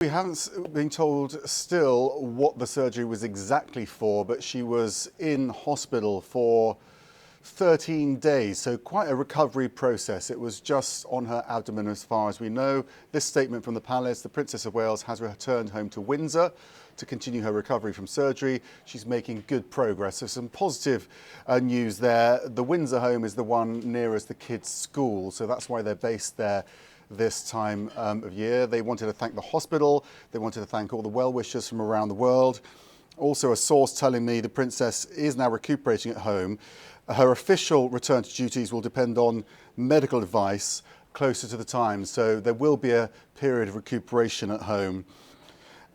We haven't been told still what the surgery was exactly for, but she was in hospital for 13 days, so quite a recovery process. It was just on her abdomen as far as we know. This statement from the palace: the Princess of Wales has returned home to Windsor to continue her recovery from surgery. She's making good progress. So some positive news there. The Windsor home is the one nearest the kids' school, so that's why they're based there this time of year. They wanted to thank the hospital. They wanted to thank all the well-wishers from around the world. Also, a source telling me the princess is now recuperating at home. Her official return to duties will depend on medical advice closer to the time, so there will be a period of recuperation at home.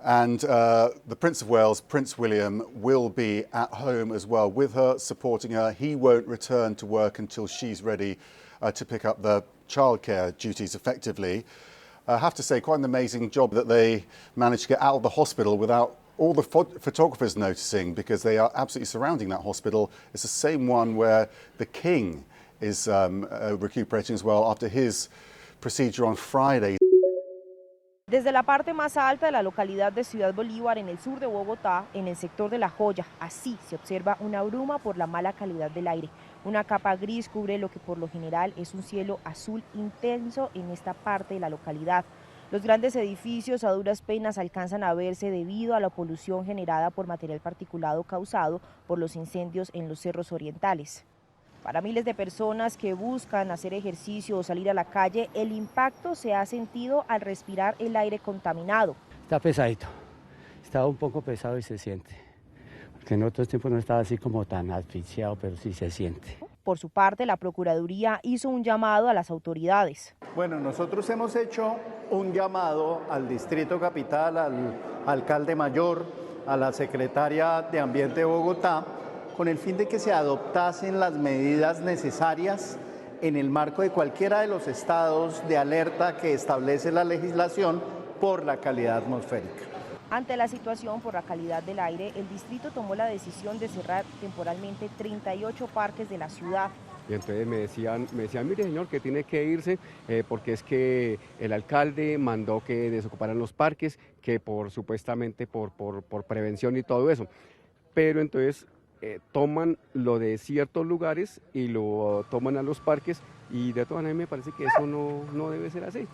And the Prince of Wales, Prince William, will be at home as well with her, supporting her. He won't return to work until she's ready to pick up the childcare duties effectively. I have to say, quite an amazing job that they managed to get out of the hospital without all the photographers noticing, because they are absolutely surrounding that hospital. It's the same one where the King is recuperating as well after his procedure on Friday. Desde la parte más alta de la localidad de Ciudad Bolívar, en el sur de Bogotá, en el sector de La Joya, así se observa una bruma por la mala calidad del aire. Una capa gris cubre lo que por lo general es un cielo azul intenso en esta parte de la localidad. Los grandes edificios a duras penas alcanzan a verse debido a la polución generada por material particulado causado por los incendios en los cerros orientales. Para miles de personas que buscan hacer ejercicio o salir a la calle, el impacto se ha sentido al respirar el aire contaminado. Está pesadito, está un poco pesado y se siente, porque en otros tiempos no estaba así como tan asfixiado, pero sí se siente. Por su parte, la Procuraduría hizo un llamado a las autoridades. Bueno, nosotros hemos hecho un llamado al Distrito Capital, al alcalde mayor, a la secretaria de Ambiente de Bogotá, con el fin de que se adoptasen las medidas necesarias en el marco de cualquiera de los estados de alerta que establece la legislación por la calidad atmosférica. Ante la situación por la calidad del aire, el distrito tomó la decisión de cerrar temporalmente 38 parques de la ciudad. Y entonces me decían, mire señor, que tiene que irse porque es que el alcalde mandó que desocuparan los parques, que supuestamente por prevención y todo eso. Pero entonces toman lo de ciertos lugares y lo toman a los parques, y de todas maneras me parece que eso no debe ser así.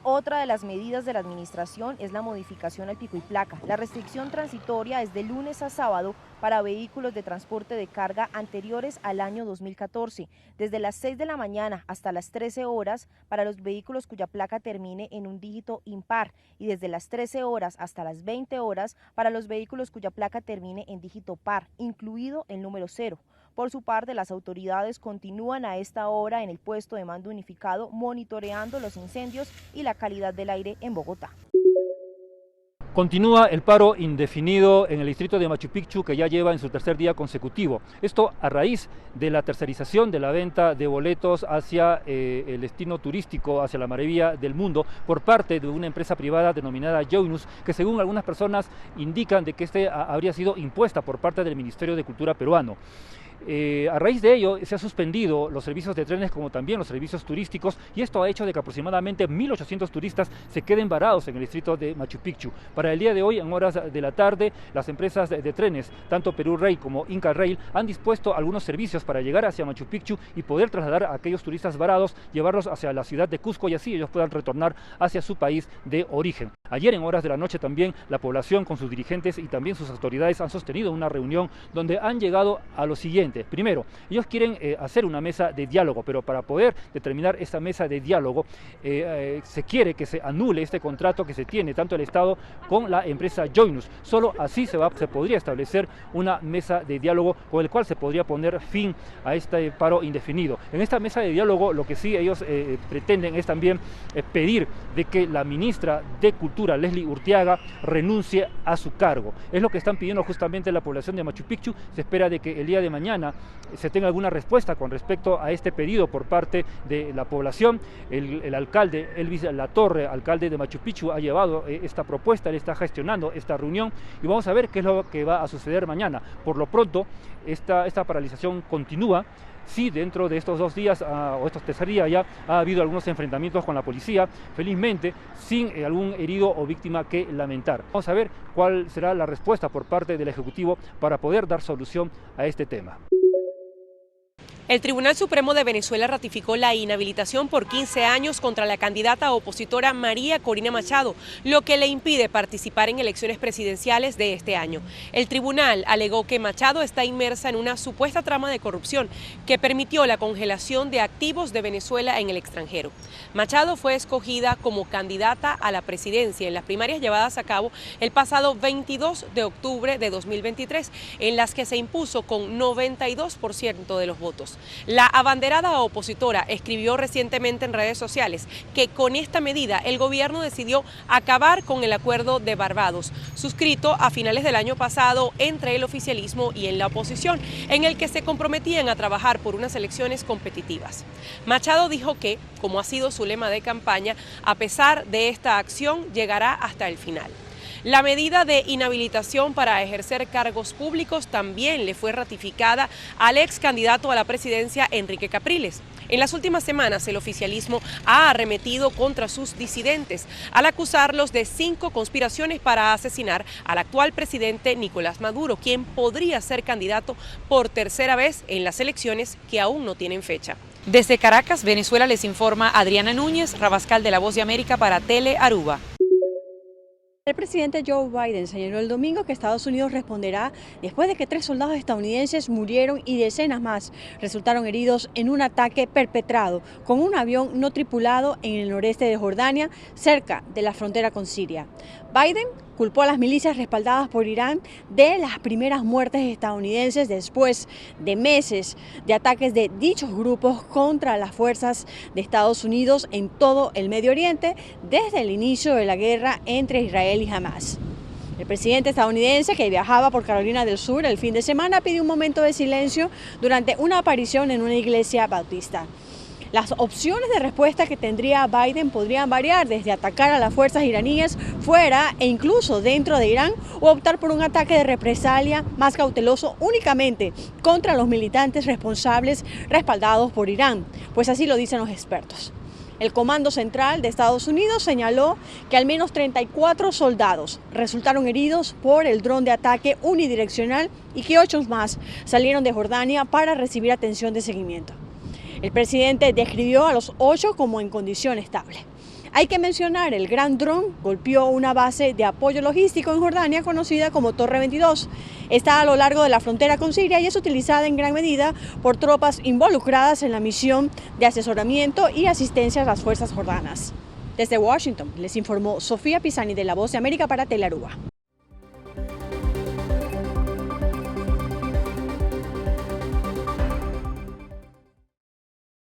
Otra de las medidas de la administración es la modificación al pico y placa. La restricción transitoria es de lunes a sábado para vehículos de transporte de carga anteriores al año 2014, desde las 6 de la mañana hasta las 13 horas para los vehículos cuya placa termine en un dígito impar, y desde las 13 horas hasta las 20 horas para los vehículos cuya placa termine en dígito par, incluido el número 0. Por su parte, las autoridades continúan a esta hora en el puesto de mando unificado monitoreando los incendios y la calidad del aire en Bogotá. Continúa el paro indefinido en el distrito de Machu Picchu, que ya lleva en su tercer día consecutivo. Esto a raíz de la tercerización de la venta de boletos hacia el destino turístico, hacia la maravilla del mundo, por parte de una empresa privada denominada Joinus, que según algunas personas indican de que habría sido impuesta por parte del Ministerio de Cultura peruano. A raíz de ello se han suspendido los servicios de trenes como también los servicios turísticos, y esto ha hecho de que aproximadamente 1.800 turistas se queden varados en el distrito de Machu Picchu. Para el día de hoy, en horas de la tarde, las empresas de trenes, tanto Perú Rail como Inca Rail, han dispuesto algunos servicios para llegar hacia Machu Picchu y poder trasladar a aquellos turistas varados, llevarlos hacia la ciudad de Cusco, y así ellos puedan retornar hacia su país de origen. Ayer en horas de la noche también la población con sus dirigentes y también sus autoridades han sostenido una reunión donde han llegado a lo siguiente. Primero, ellos quieren hacer una mesa de diálogo, pero para poder determinar esta mesa de diálogo se quiere que se anule este contrato que se tiene tanto el Estado con la empresa Joinus. Solo así se podría establecer una mesa de diálogo con el cual se podría poner fin a este paro indefinido. En esta mesa de diálogo lo que sí ellos pretenden es también pedir de que la ministra de Cultura, Leslie Urteaga, renuncie a su cargo. Es lo que están pidiendo justamente la población de Machu Picchu. Se espera de que el día de mañana se tenga alguna respuesta con respecto a este pedido por parte de la población. El alcalde Elvis Latorre, alcalde de Machu Picchu, ha llevado esta propuesta, él está gestionando esta reunión, y vamos a ver qué es lo que va a suceder mañana. Por lo pronto, esta paralización continúa. sí, dentro de estos 2 días o estos tercer día ya ha habido algunos enfrentamientos con la policía, felizmente sin algún herido o víctima que lamentar. Vamos a ver cuál será la respuesta por parte del Ejecutivo para poder dar solución a este tema. El Tribunal Supremo de Venezuela ratificó la inhabilitación por 15 años contra la candidata opositora María Corina Machado, lo que le impide participar en elecciones presidenciales de este año. El tribunal alegó que Machado está inmersa en una supuesta trama de corrupción que permitió la congelación de activos de Venezuela en el extranjero. Machado fue escogida como candidata a la presidencia en las primarias llevadas a cabo el pasado 22 de octubre de 2023, en las que se impuso con 92% de los votos. La abanderada opositora escribió recientemente en redes sociales que con esta medida el gobierno decidió acabar con el acuerdo de Barbados, suscrito a finales del año pasado entre el oficialismo y en la oposición, en el que se comprometían a trabajar por unas elecciones competitivas. Machado dijo que, como ha sido su lema de campaña, a pesar de esta acción llegará hasta el final. La medida de inhabilitación para ejercer cargos públicos también le fue ratificada al ex candidato a la presidencia Enrique Capriles. En las últimas semanas el oficialismo ha arremetido contra sus disidentes al acusarlos de 5 conspiraciones para asesinar al actual presidente Nicolás Maduro, quien podría ser candidato por tercera vez en las elecciones que aún no tienen fecha. Desde Caracas, Venezuela, les informa Adriana Núñez, Rabascal de La Voz de América para Tele Aruba. El presidente Joe Biden señaló el domingo que Estados Unidos responderá después de que 3 soldados estadounidenses murieron y decenas más resultaron heridos en un ataque perpetrado con un avión no tripulado en el noreste de Jordania, cerca de la frontera con Siria. Biden culpó a las milicias respaldadas por Irán de las primeras muertes estadounidenses después de meses de ataques de dichos grupos contra las fuerzas de Estados Unidos en todo el Medio Oriente desde el inicio de la guerra entre Israel y Hamás. El presidente estadounidense, que viajaba por Carolina del Sur el fin de semana, pidió un momento de silencio durante una aparición en una iglesia bautista. Las opciones de respuesta que tendría Biden podrían variar desde atacar a las fuerzas iraníes fuera e incluso dentro de Irán o optar por un ataque de represalia más cauteloso únicamente contra los militantes responsables respaldados por Irán, pues así lo dicen los expertos. El Comando Central de Estados Unidos señaló que al menos 34 soldados resultaron heridos por el dron de ataque unidireccional y que 8 más salieron de Jordania para recibir atención de seguimiento. El presidente describió a los 8 como en condición estable. Hay que mencionar, el gran dron golpeó una base de apoyo logístico en Jordania conocida como Torre 22. Está a lo largo de la frontera con Siria y es utilizada en gran medida por tropas involucradas en la misión de asesoramiento y asistencia a las fuerzas jordanas. Desde Washington les informó Sofía Pisani de La Voz de América para Tele Aruba.